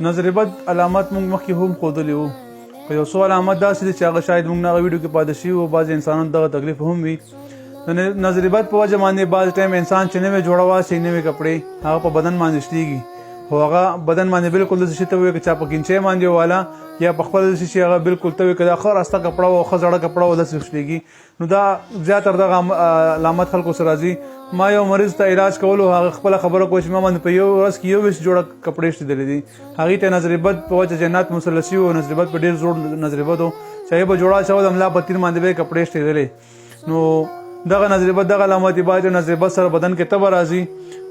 نظر بد علامات موږ مخکې هم ښودلي وو، که یو څو علامات داسې دي چې هغه شاید موږ نه هغه ویډیو کې پاتې شوي وو، بعضې انسانانو دغه تکلیف هم وي. د نظر بد په وجه باندې بعض ټایم انسان چې نوې جوړه واچوي نوې کپړې هغه په بدن باندې شلېږي، خو هغه بدن باندې بالکل داسې شي ته وایي که چا په کینچۍ باندې والا یا په خپله داسې شي هغه بالکل ته وایي که دا ښه راسته کپړه وه او ښه زړه کپړه وه داسې شلېږي. نو دا زیاتره دغه علامات خلکو سره راځي. ما یو مریض ته علاج کولو، هغه خپله خبره کوي چې ما باندې په یو ورځ کې 21 جوړه کپړې شلېدلې دي. هغې ته نظر بد په وجه جنات مثلثي و، نظر بد په ډېر زوړ نظر بد و چې هغې به جوړه اچوه د ملا په تیر باندې به یې کپړې شلېدلې. نو دغه نظر بد دغه علامات بعد نظر بد سره بدن کې تبه راځي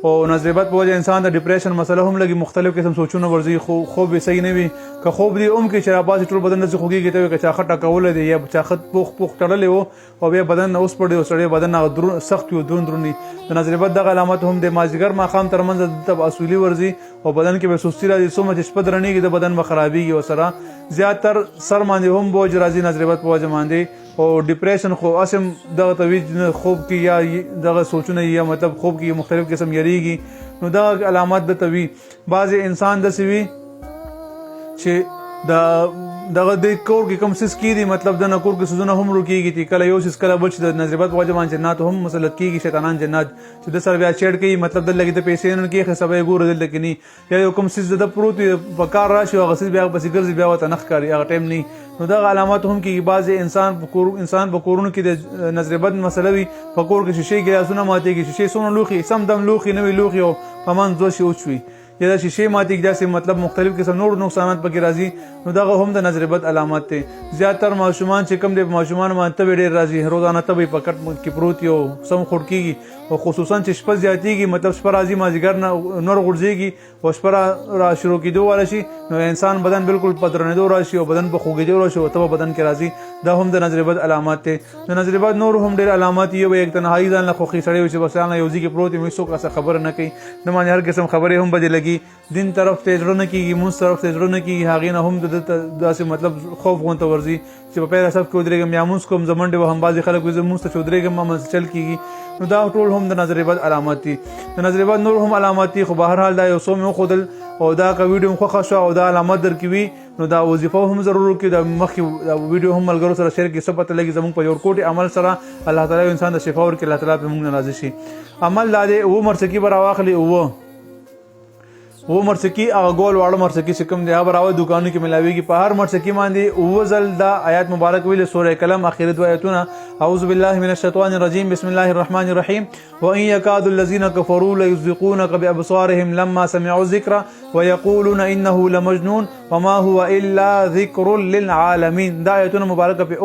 او نظر بد په وجه انسان د ډیپریشن مسله هم لګي، مختلف قسم سوچونه ورځي، خوب یې صحیح نه وي، که خوب دی هم کې چې راباسي ټول بدن داسې خوږېږي ته وایي که چا ښه ټکولی دی یا چا ښه پوخ تړلی و او بیا بدن نه وسپړي او سړی بدن هغه سخت وي او دروند وي. د نظر بد دغه علامات هم د مازدیګر ماښام تر منځه دلته به اسولي ورځي او بدن کې به سستي راځي، څومره چې شپه درنېږي د بدن به خرابېږي ورسره. زیاتر سر باندې هم بوج راځي نظر بد په وجه باندې او ډیپریشن خو اسم دغه توی خوب کې یا دغه سوچونه یا مطلب خوب کې مختلف قسم یریږي. نو دغه علامات د توی بعضې انسان داسې وي چې دغه د کور کې کوم څیز کېږي، مطلب د نه کور کې څیزونه هم روکېږي چې کله یو څیز کله بل چې د نظر بد په وجه باندې جنات هم مسلط کېږي، شیطانان جنات چې د سره بیا چیډ کوي، مطلب دلته کې د پیسې نه کېږي سبا یې ګوره دلته کې نه یا یو کوم څیز د پروت وي په کار راشي هغه څیز بیا پسې ګرځي بیا ورته نه ښکاري هغه ټایم نه. نو دغه علامات هم کېږي. بعضې انسان په کورونو کې د نظر بد مسله وي، په کور کې شیشې ګیلاسونه ماتېږي، شیشې څومره لوښي سم دم لوښي نه وي لوښي او په منځ دوه شي وچ وي یا دا شیشې ماتېږي، داسې مطلب مختلف قسم نور نقصانات پکې راځي. نو دغه هم د نظر بد علامات دی. زیاتر ماشومان چې کوم دی په ماشومانو باندې تبې ډېر راځي، روزانه تبې په کټ کې پروت یو سم خوړ کېږي او خصوصا چې شپه زیاتېږي، مطلب شپه راځي مازدیګر نه نور غورځېږي او شپه را شروع کېدو واله شي نو انسان بدن بالکل په درنېدو راشي او بدن په خوږېدو راشي او تبه بدن کې راځي. دا هم د نظر بد علامات دی. د نظر بد نور هم ډېر علامات یو یک تنهایي ځان له خوښي سړی وي چې بس نه یو ځای کې پروت وي هېڅوک راسره خبره نه کوي، د باندې هر قسم خبرې هم بدې لګي، دین طرف ته زړه نه کېږي، مونځ طرف ته زړه نه کېږي، هغې نه هم داسې مطلب خوف غونته ورځي چې په پیل صف کې ودرېږم یا مونځ کوم زه منډې وهم، بعضې خلک وایي زه مونځ ته چې ودرېږم ما منځ چل کېږي. نو دا ټول هم د نظر بد علامات دي. د نظر بد نور هم علامات دي، خو به هر حال دا یو څو مې وښودل او دا که ویډیو هم خوښه شوه او دا علامات درکې وي نو دا وظیفه هم ضرور وکړي، دا مخکې دا ویډیو هم ملګرو سره شیر کړي، څه پته لګي زموږ په یورکوټي عمل سره الله تعالی انسان د شفا ورکړي، الله تعالی پرې موږ نه راضي شي. عمل دا دی اووه مرڅکي به راواخلي، اووه مرڅکي هغه ګول واړه مرڅکي چې کوم دی هغه به راوړي دوکانونو کې ملاویږي. په هر مرڅکي باندې اووه ځل دا آیات مبارک ویلې، سورې قلم اخري دوه آیتونه، اعوذ بالله من الشیطان الرجیم بسم الله الرحمن الرحیم وان یکاد الذین کفروا لیزلقونک بابصارهم لما سمعوا الذکر ویقولون انه لمجنون وما هو الا ذکر للعالمین. دا آیتونه مبارکه په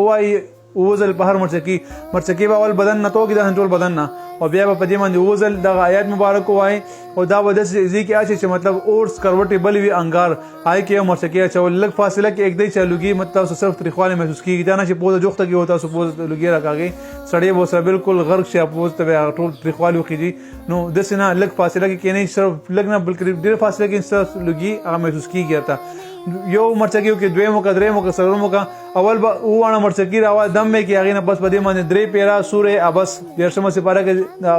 اووه ځل په هر مرڅکي به اول بدن نه توږي، دا ټول بدن نه، او بیا به په دې باندې اووه ځل دغه آیات مبارک ووایي او دا به داسې ځای کې اچي چې مطلب اور سکروټې بلې وي انګار هغې کې یو مرڅکي اچول، لږ فاصله کې ایږدئ چې لوګي مطلب تاسو صرف تریخوالی محسوس کېږي، دا نه چې پوزه جوخته کې و تاسو پوزه لوګي راکاږئ سړی به ورسره بالکل غرق شي، پوزه ته به ټول تریخوالی وخېږي. نو داسې نه لږ فاصله کې کښېنئ، صرف لږ نه بلکې ډېر فاصله کې صرف لوګي هغه محسوس کېږي ورته. یو مرڅکي وکړي، دویم وکړه، درېیم وکړه، څلورم وکړه، اول به اووه مرڅکي راوړه دم به کړي، هغې نه بس په دې باندې درې پیره سورې عبس 13مه سپاره کې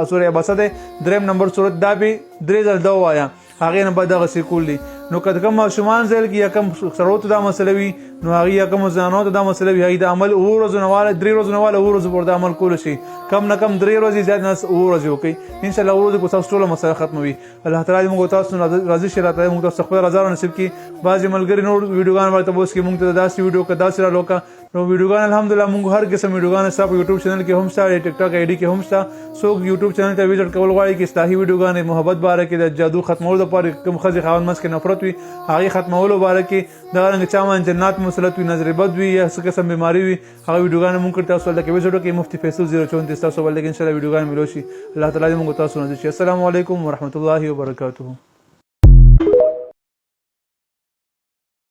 سورې عبسه دی، درېیم نمبر صورت دا به درې ځل دا ووایه، هغې نه به دغسې کول دي. نو که کوم ماشومان ځایل کې یا کوم سړو ته دا مسله وي نو هغې یا کوم زنانو ته دا مسله وي هغې د عمل اووه ورځو نه واله 3 ورځو نه واله اووه ورځو پورې د عمل کولو شي، کم نه کم 3 ورځې زیات نه اووه ورځې وکړئ، انشاءالله اووه ورځې به ستاسو ټوله مسله ختموي. الله تعالی دې موږ تاسو راضي شي، الله تعالی موږ تاسو خپله رضا نصیب کړي. بعضې ملګري نور ویډیوګان ورته بوس کړي موږ ته داسې ویډیو که داسې رالوکه نو ویډیوګان الحمدلله موږ هر قسم ویډیوګان ستا په یوټیوب چینل کې هم شته، ټیک ټاک آی ډي کې هم شته. څوک یوټیوب چینل ته وزټ کول غواړي چې اصلاحي ویډیوګانې محبت باره کې د جادو ختمولو دپاره کوم ښځې خاوند منځ کې نفرت وي هغې ختمولو باره کې، دغه رنګه چا باندې جنات مسلط وي، نظر بد وي یا څه قسم بیماري وي هغه ویډیوګانې موږ کړي تاسو ولته کې وزټ وکړئ. مفتي فیصل 034 تاسو ولته کې انشاءالله ویډیوګانې ملو شي. الله تعالی دې موږ تاسو نصیب شي. السلام علیکم ورحمة الله وبرکاته.